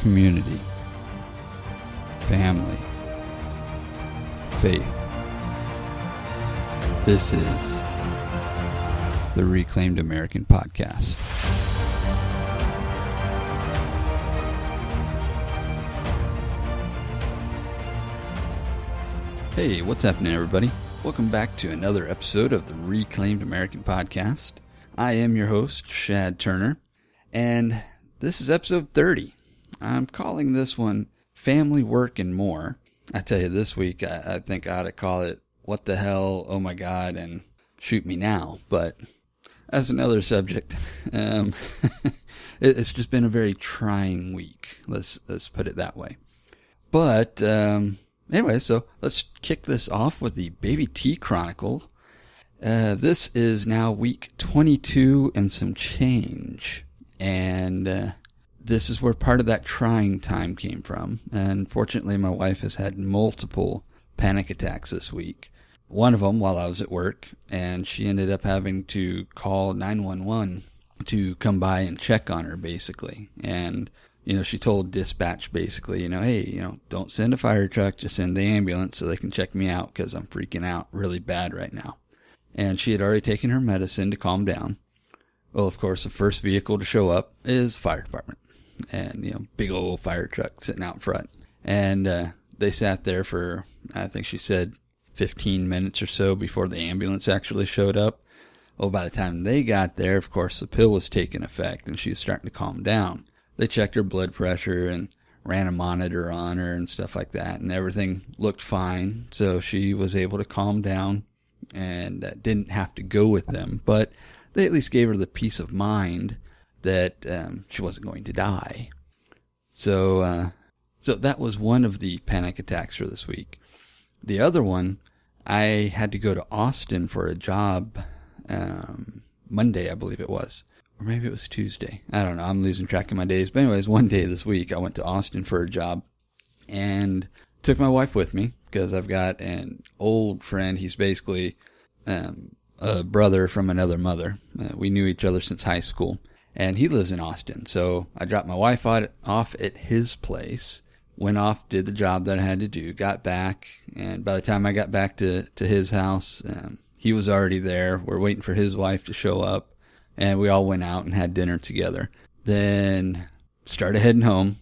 community, family, faith. This is the Reclaimed American Podcast. Hey, what's happening, everybody? Welcome back to another episode of the Reclaimed American Podcast. I am your host, Shad Turner, and this is episode 30. I'm calling this one Family, Work, and More. I tell you, this week I think I ought to call it What the Hell, Oh My God, and Shoot Me Now. But that's another subject. It's just been a very trying week. Let's put it that way. But anyway, so let's kick this off with the Baby T Chronicle. This is now week 22 and some change. And this is where part of that trying time came from. And fortunately, my wife has had multiple panic attacks this week. One of them while I was at work, and she ended up having to call 911 to come by and check on her, basically. And, you know, she told dispatch, basically, hey, don't send a fire truck, just send the ambulance so they can check me out because I'm freaking out really bad right now. And she had already taken her medicine to calm down. Well, of course, the first vehicle to show up is fire department. And, big old fire truck sitting out front. And they sat there for, I think she said, 15 minutes or so before the ambulance actually showed up. Well, by the time they got there, of course, the pill was taking effect and she was starting to calm down. They checked her blood pressure and ran a monitor on her and stuff like that. And everything looked fine. So she was able to calm down and didn't have to go with them. But they at least gave her the peace of mind that she wasn't going to die. So that was one of the panic attacks for this week. The other one, I had to go to Austin for a job Monday, I believe it was. Or maybe it was Tuesday. I don't know. I'm losing track of my days. But anyways, one day this week, I went to Austin for a job and took my wife with me because I've got an old friend. He's basically a brother from another mother. We knew each other since high school. And he lives in Austin. So I dropped my wife off at his place, went off, did the job that I had to do, got back. And by the time I got back to his house, he was already there. We're waiting for his wife to show up. And we all went out and had dinner together. Then started heading home.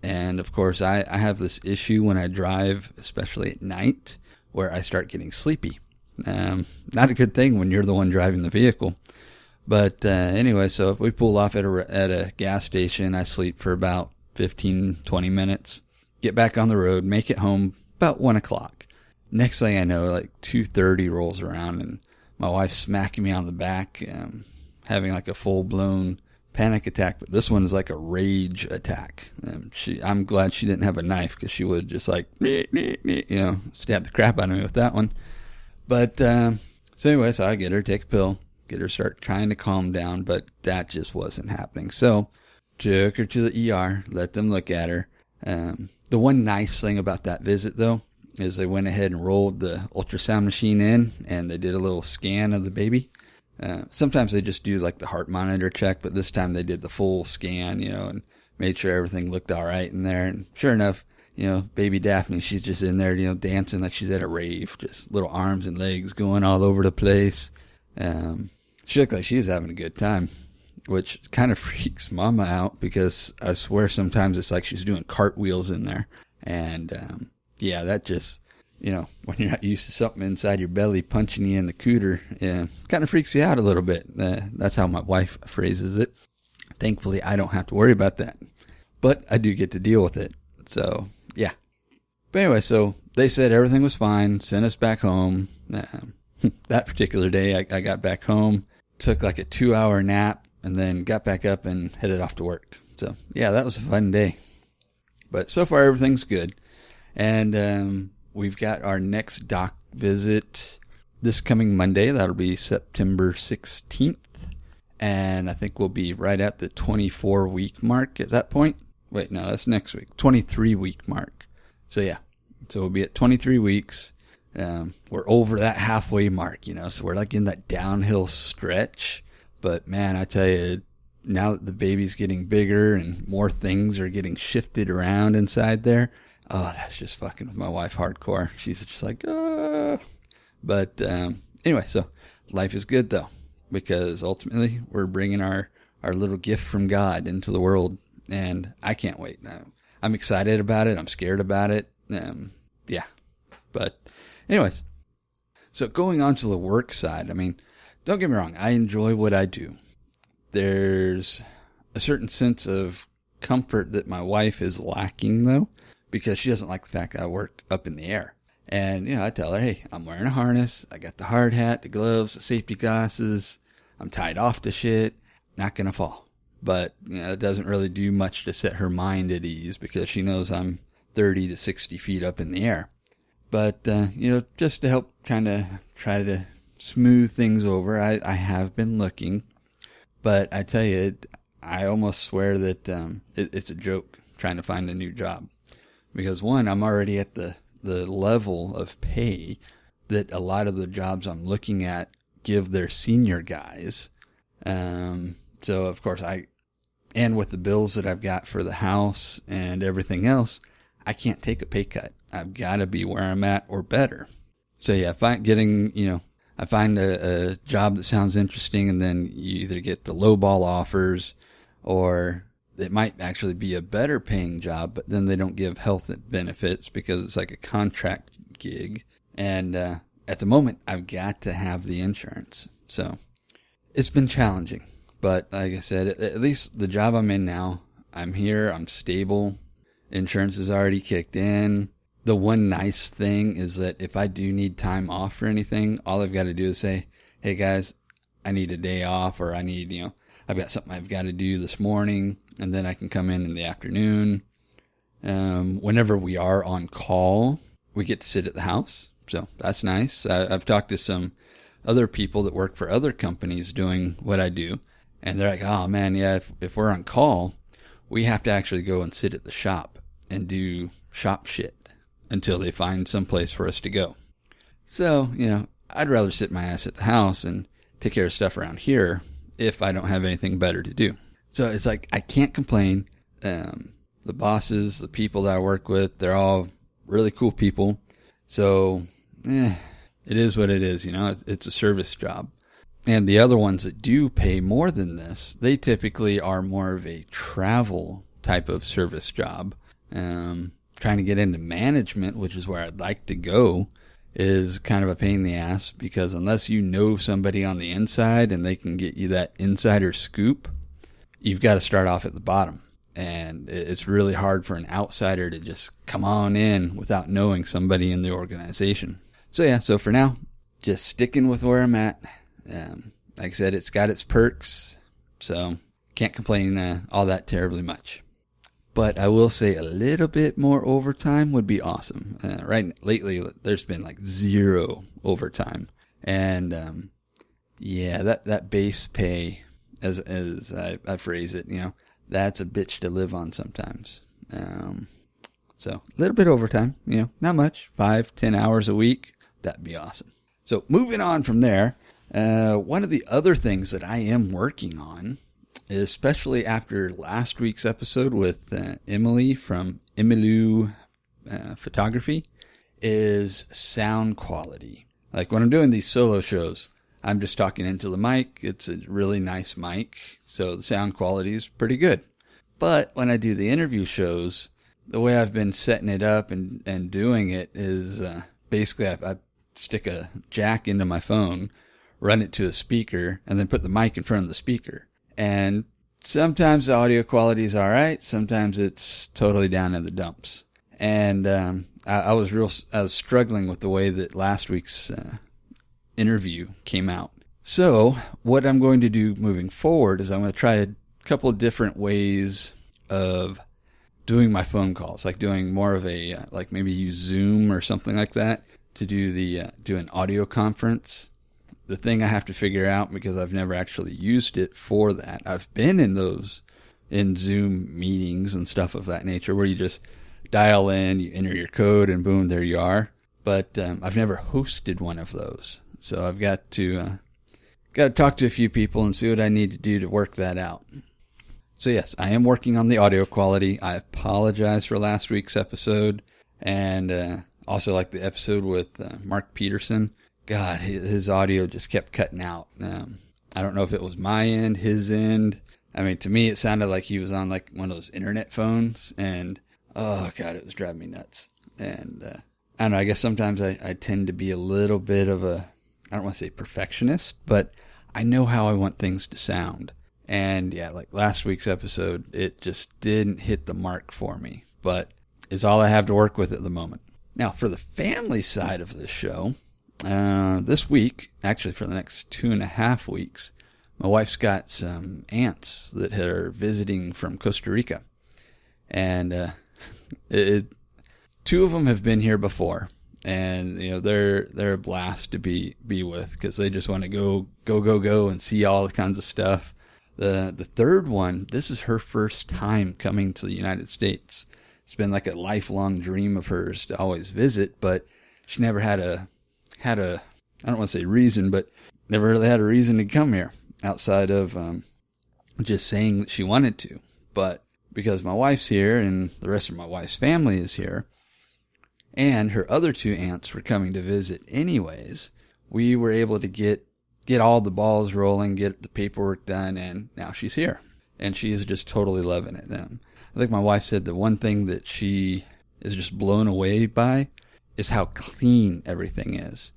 And of course, I have this issue when I drive, especially at night, where I start getting sleepy. Not a good thing when you're the one driving the vehicle. But anyway, so if we pull off at a gas station, I sleep for about 15, 20 minutes, get back on the road, make it home about 1 o'clock. Next thing I know, like 2:30 rolls around and my wife's smacking me on the back, having like a full-blown panic attack. But this one is like a rage attack. I'm glad she didn't have a knife because she would just like, stab the crap out of me with that one. But so anyway, so I get her, take a pill, get her start trying to calm down, but that just wasn't happening. So took her to the ER, let them look at her. The one nice thing about that visit, though, is they went ahead and rolled the ultrasound machine in, and they did a little scan of the baby. Sometimes they just do like the heart monitor check, but this time they did the full scan, and made sure everything looked all right in there. And sure enough, baby Daphne, she's just in there, dancing like she's at a rave, just little arms and legs going all over the place. She looked like she was having a good time, which kind of freaks Mama out because I swear sometimes it's like she's doing cartwheels in there. And, that just, when you're not used to something inside your belly punching you in the cooter, kind of freaks you out a little bit. That's how my wife phrases it. Thankfully, I don't have to worry about that, but I do get to deal with it. So, yeah. But anyway, so they said everything was fine, sent us back home. That particular day, I got back home, took like a 2-hour nap, and then got back up and headed off to work. So, yeah, that was a fun day. But so far, everything's good. And we've got our next doc visit this coming Monday. That'll be September 16th. And I think we'll be right at the 24-week mark at that point. Wait, no, that's next week. 23-week mark. So, yeah. So we'll be at 23 weeks. We're over that halfway mark, so we're like in that downhill stretch. But man, I tell you, now that the baby's getting bigger and more things are getting shifted around inside there, oh, that's just fucking with my wife hardcore. She's just like, ah. But anyway, so life is good though, because ultimately we're bringing our little gift from God into the world, and I can't wait. I'm excited about it. I'm scared about it. Yeah. But anyways, so going on to the work side, I mean, don't get me wrong. I enjoy what I do. There's a certain sense of comfort that my wife is lacking though, because she doesn't like the fact that I work up in the air. And, I tell her, hey, I'm wearing a harness. I got the hard hat, the gloves, the safety glasses. I'm tied off to shit. Not going to fall. But, it doesn't really do much to set her mind at ease because she knows I'm 30 to 60 feet up in the air. But, just to help kind of try to smooth things over, I have been looking. But I tell you, I almost swear that it's a joke trying to find a new job. Because, one, I'm already at the level of pay that a lot of the jobs I'm looking at give their senior guys. So, of course, and with the bills that I've got for the house and everything else, I can't take a pay cut. I've got to be where I'm at or better. So, yeah, if I'm getting, I find a job that sounds interesting, and then you either get the lowball offers, or it might actually be a better paying job, but then they don't give health benefits because it's like a contract gig. And at the moment, I've got to have the insurance. So it's been challenging. But like I said, at least the job I'm in now, I'm here, I'm stable. Insurance is already kicked in. The one nice thing is that if I do need time off for anything, all I've got to do is say, hey guys, I need a day off, or I need, I've got something I've got to do this morning, and then I can come in the afternoon. Whenever we are on call, we get to sit at the house. So that's nice. I've talked to some other people that work for other companies doing what I do. And they're like, oh man, yeah, if we're on call, we have to actually go and sit at the shop and do shop shit until they find some place for us to go. So, I'd rather sit my ass at the house and take care of stuff around here if I don't have anything better to do. So it's like, I can't complain. The bosses, the people that I work with, they're all really cool people. So, it is what it is, it's a service job. And the other ones that do pay more than this, they typically are more of a travel type of service job. Trying to get into management, which is where I'd like to go, is kind of a pain in the ass, because unless you know somebody on the inside and they can get you that insider scoop, you've got to start off at the bottom. And it's really hard for an outsider to just come on in without knowing somebody in the organization. So for now, just sticking with where I'm at. Like I said, it's got its perks, so can't complain all that terribly much. But I will say a little bit more overtime would be awesome. Lately, there's been like zero overtime. And, that base pay, as I phrase it, that's a bitch to live on sometimes. So a little bit overtime, not much, 5-10 hours a week. That'd be awesome. So moving on from there, one of the other things that I am working on, especially after last week's episode with Emily from Emilu Photography, is sound quality. Like when I'm doing these solo shows, I'm just talking into the mic. It's a really nice mic, so the sound quality is pretty good. But when I do the interview shows, the way I've been setting it up and doing it is basically I stick a jack into my phone, run it to a speaker, and then put the mic in front of the speaker. And sometimes the audio quality is all right. Sometimes it's totally down in the dumps. And I was struggling with the way that last week's interview came out. So what I'm going to do moving forward is I'm going to try a couple of different ways of doing my phone calls, like doing more of a like maybe use Zoom or something like that to do an audio conference. The thing I have to figure out, because I've never actually used it for that, I've been in Zoom meetings and stuff of that nature where you just dial in, you enter your code, and boom, there you are. But I've never hosted one of those. So I've got to talk to a few people and see what I need to do to work that out. So yes, I am working on the audio quality. I apologize for last week's episode, and also like the episode with Mark Peterson. God, his audio just kept cutting out. I don't know if it was my end, his end. I mean, to me, it sounded like he was on like one of those internet phones, and oh God, it was driving me nuts. And I don't know, I guess sometimes I tend to be a little bit of a, I don't want to say perfectionist, but I know how I want things to sound. And yeah, like last week's episode, it just didn't hit the mark for me, but it's all I have to work with at the moment. Now, for the family side of the show, this week, actually for the next 2.5 weeks, my wife's got some aunts that are visiting from Costa Rica. And two of them have been here before. And, you know, they're a blast to be with because they just want to go and see all the kinds of stuff. The third one, this is her first time coming to the United States. It's been like a lifelong dream of hers to always visit, but she never had a I don't want to say reason, but never really had a reason to come here outside of just saying that she wanted to. But because my wife's here and the rest of my wife's family is here, and her other two aunts were coming to visit anyways, we were able to get all the balls rolling, get the paperwork done, and now she's here. And she is just totally loving it. I think my wife said the one thing that she is just blown away by is how clean everything is.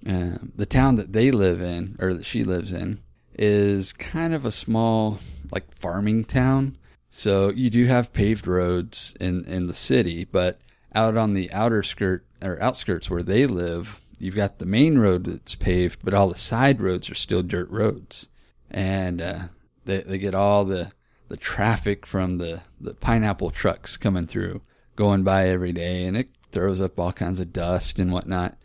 The town that they live in, or that she lives in, is kind of a small, like, farming town. So you do have paved roads in the city, but out on the outskirts where they live, you've got the main road that's paved, but all the side roads are still dirt roads. And they get all the traffic from the pineapple trucks coming through, going by every day, and it throws up all kinds of dust and whatnot.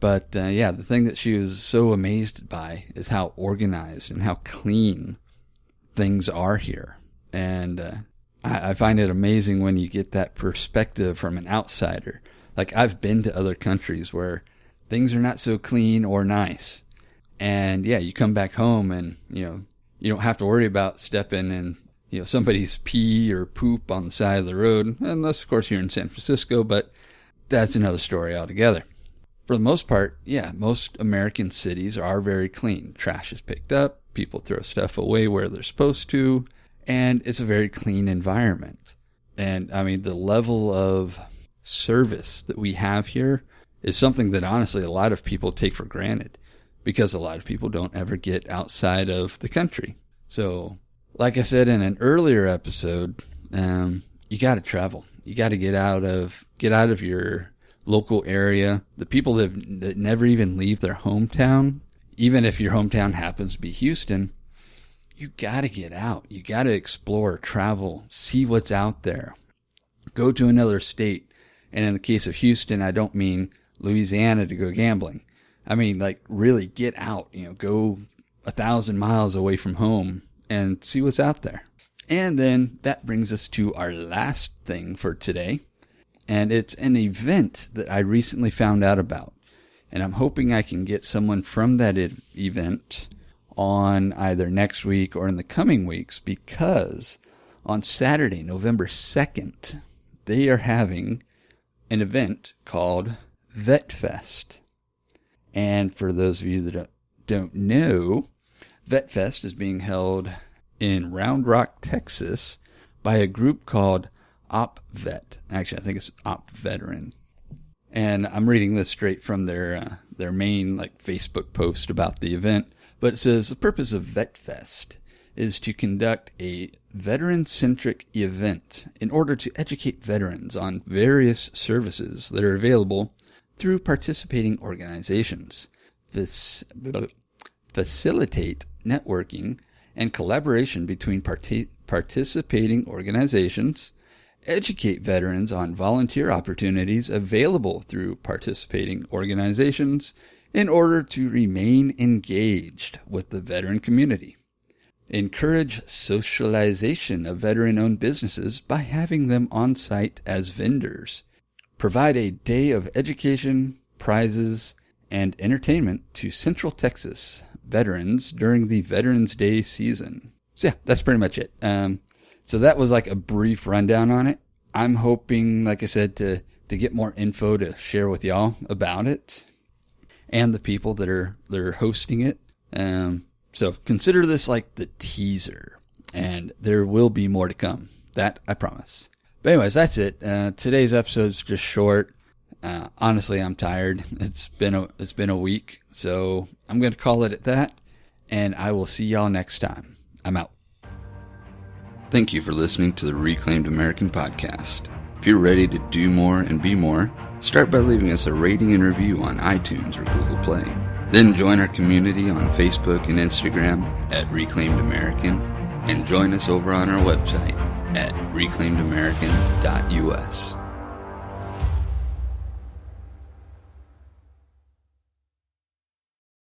But yeah, the thing that she was so amazed by is how organized and how clean things are here. And I find it amazing when you get that perspective from an outsider. Like, I've been to other countries where things are not so clean or nice. And yeah, you come back home and, you know, you don't have to worry about stepping in, you know, somebody's pee or poop on the side of the road, unless of course you're in San Francisco, but that's another story altogether. For the most part, yeah, most American cities are very clean. Trash is picked up, people throw stuff away where they're supposed to, and it's a very clean environment. And I mean, the level of service that we have here is something that honestly a lot of people take for granted, because a lot of people don't ever get outside of the country. So, like I said in an earlier episode, you got to travel. You got to get out of your local area. The people that never even leave their hometown, even if your hometown happens to be Houston, you got to get out. You got to explore, travel, see what's out there. Go to another state. And in the case of Houston, I don't mean Louisiana to go gambling. I mean, like, really get out, you know, go 1,000 miles away from home and see what's out there. And then that brings us to our last thing for today. And it's an event that I recently found out about. And I'm hoping I can get someone from that event on either next week or in the coming weeks, because on Saturday, November 2nd, they are having an event called VetFest. And for those of you that don't know, VetFest is being held in Round Rock, Texas, by a group called OpVet. Actually, I think it's OpVeteran. And I'm reading this straight from their main like Facebook post about the event. But it says the purpose of VetFest is to conduct a veteran-centric event in order to educate veterans on various services that are available through participating organizations, facilitate networking and collaboration between participating organizations, educate veterans on volunteer opportunities available through participating organizations in order to remain engaged with the veteran community, encourage socialization of veteran-owned businesses by having them on site as vendors, provide a day of education, prizes, and entertainment to Central Texas veterans during the Veterans Day season. So yeah, that's pretty much it. So that was like a brief rundown on it. I'm hoping, like I said, to get more info to share with y'all about it and the people that are hosting it. So consider this like the teaser, and there will be more to come. That I promise. But anyways, that's it. Today's episode's just short. Honestly, I'm tired. It's been a week, so I'm going to call it at that, and I will see y'all next time. I'm out. Thank you for listening to the Reclaimed American podcast. If you're ready to do more and be more, start by leaving us a rating and review on iTunes or Google Play. Then join our community on Facebook and Instagram at Reclaimed American, and join us over on our website at reclaimedamerican.us.